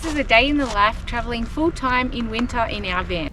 is a day in the life travelling full-time in winter in our van.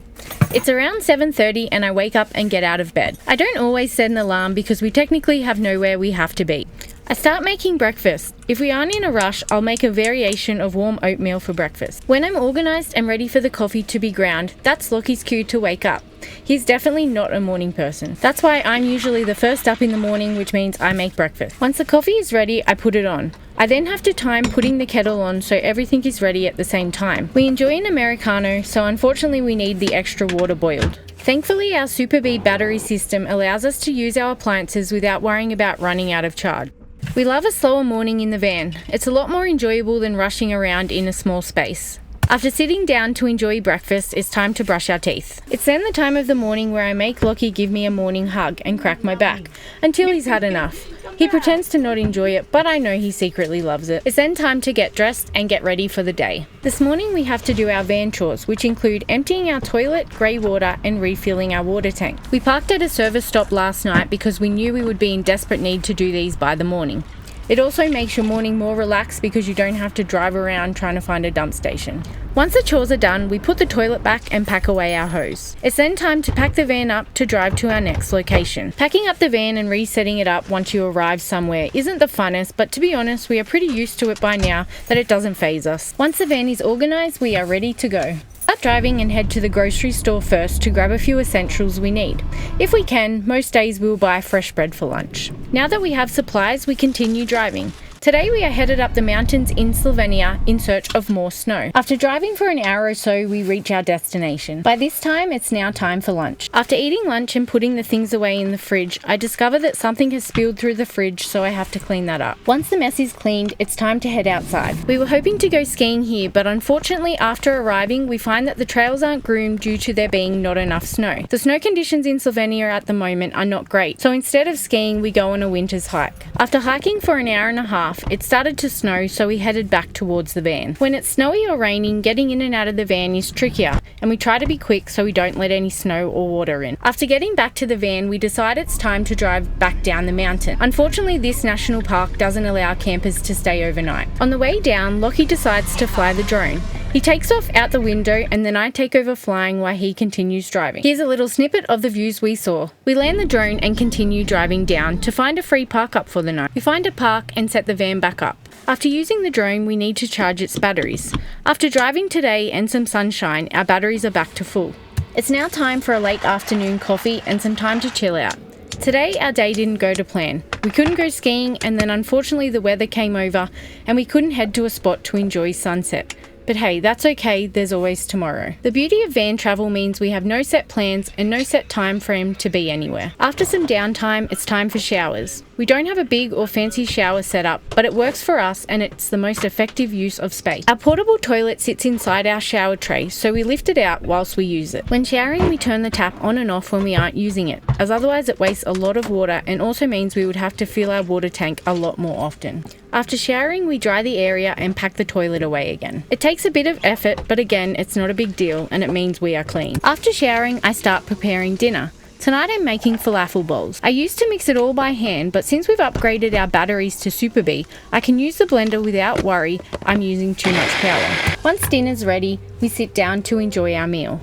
It's around 7:30 and I wake up and get out of bed. I don't always set an alarm because we technically have nowhere we have to be. I start making breakfast. If we aren't in a rush, I'll make a variation of warm oatmeal for breakfast. When I'm organised and ready for the coffee to be ground, that's Lockie's cue to wake up. He's definitely not a morning person. That's why I'm usually the first up in the morning, which means I make breakfast. Once the coffee is ready, I put it on. I then have to time putting the kettle on so everything is ready at the same time. We enjoy an Americano, so unfortunately we need the extra water boiled. Thankfully, our Super B battery system allows us to use our appliances without worrying about running out of charge. We love a slower morning in the van. It's a lot more enjoyable than rushing around in a small space. After sitting down to enjoy breakfast, it's time to brush our teeth. It's then the time of the morning where I make Lockie give me a morning hug and crack my back, until he's had enough. He pretends to not enjoy it, but I know he secretly loves it. It's then time to get dressed and get ready for the day. This morning we have to do our van chores, which include emptying our toilet, grey water and refilling our water tank. We parked at a service stop last night because we knew we would be in desperate need to do these by the morning. It also makes your morning more relaxed because you don't have to drive around trying to find a dump station. Once the chores are done, we put the toilet back and pack away our hose. It's then time to pack the van up to drive to our next location. Packing up the van and resetting it up once you arrive somewhere isn't the funnest, but to be honest, we are pretty used to it by now that it doesn't faze us. Once the van is organised, we are ready to go. Start driving and head to the grocery store first to grab a few essentials we need. If we can, most days we'll buy fresh bread for lunch. Now that we have supplies, we continue driving. Today we are headed up the mountains in Slovenia in search of more snow. After driving for an hour or so, we reach our destination. By this time, it's now time for lunch. After eating lunch and putting the things away in the fridge, I discover that something has spilled through the fridge, so I have to clean that up. Once the mess is cleaned, it's time to head outside. We were hoping to go skiing here, but unfortunately after arriving, we find that the trails aren't groomed due to there being not enough snow. The snow conditions in Slovenia at the moment are not great, so instead of skiing, we go on a winter's hike. After hiking for an hour and a half, it started to snow, so we headed back towards the van. When it's snowy or raining, getting in and out of the van is trickier, and we try to be quick so we don't let any snow or water in. After getting back to the van, we decide it's time to drive back down the mountain. Unfortunately, this national park doesn't allow campers to stay overnight. On the way down, Lockie decides to fly the drone. He takes off out the window and then I take over flying while he continues driving. Here's a little snippet of the views we saw. We land the drone and continue driving down to find a free park up for the night. We find a park and set the van back up. After using the drone, we need to charge its batteries. After driving today and some sunshine, our batteries are back to full. It's now time for a late afternoon coffee and some time to chill out. Today our day didn't go to plan. We couldn't go skiing and then unfortunately the weather came over and we couldn't head to a spot to enjoy sunset. But hey, that's okay, there's always tomorrow. The beauty of van travel means we have no set plans and no set time frame to be anywhere. After some downtime, it's time for showers. We don't have a big or fancy shower setup, but it works for us and it's the most effective use of space. Our portable toilet sits inside our shower tray, so we lift it out whilst we use it. When showering, we turn the tap on and off when we aren't using it, as otherwise it wastes a lot of water and also means we would have to fill our water tank a lot more often. After showering, we dry the area and pack the toilet away again. It takes a bit of effort, but again, it's not a big deal and it means we are clean. After showering, I start preparing dinner. Tonight I'm making falafel bowls. I used to mix it all by hand, but since we've upgraded our batteries to Super B, I can use the blender without worry I'm using too much power. Once dinner's ready, we sit down to enjoy our meal.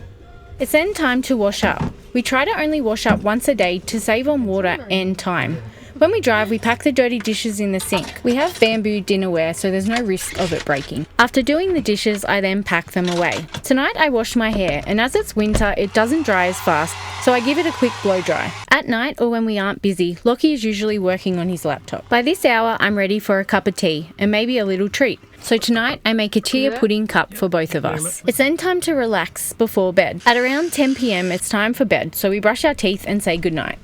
It's then time to wash up. We try to only wash up once a day to save on water and time. When we drive, we pack the dirty dishes in the sink. We have bamboo dinnerware, so there's no risk of it breaking. After doing the dishes, I then pack them away. Tonight I wash my hair, and as it's winter, it doesn't dry as fast, so I give it a quick blow dry. At night, or when we aren't busy, Lockie is usually working on his laptop. By this hour, I'm ready for a cup of tea, and maybe a little treat. So tonight, I make a chia pudding cup for both of us. It's then time to relax before bed. At around 10 p.m, it's time for bed, so we brush our teeth and say goodnight.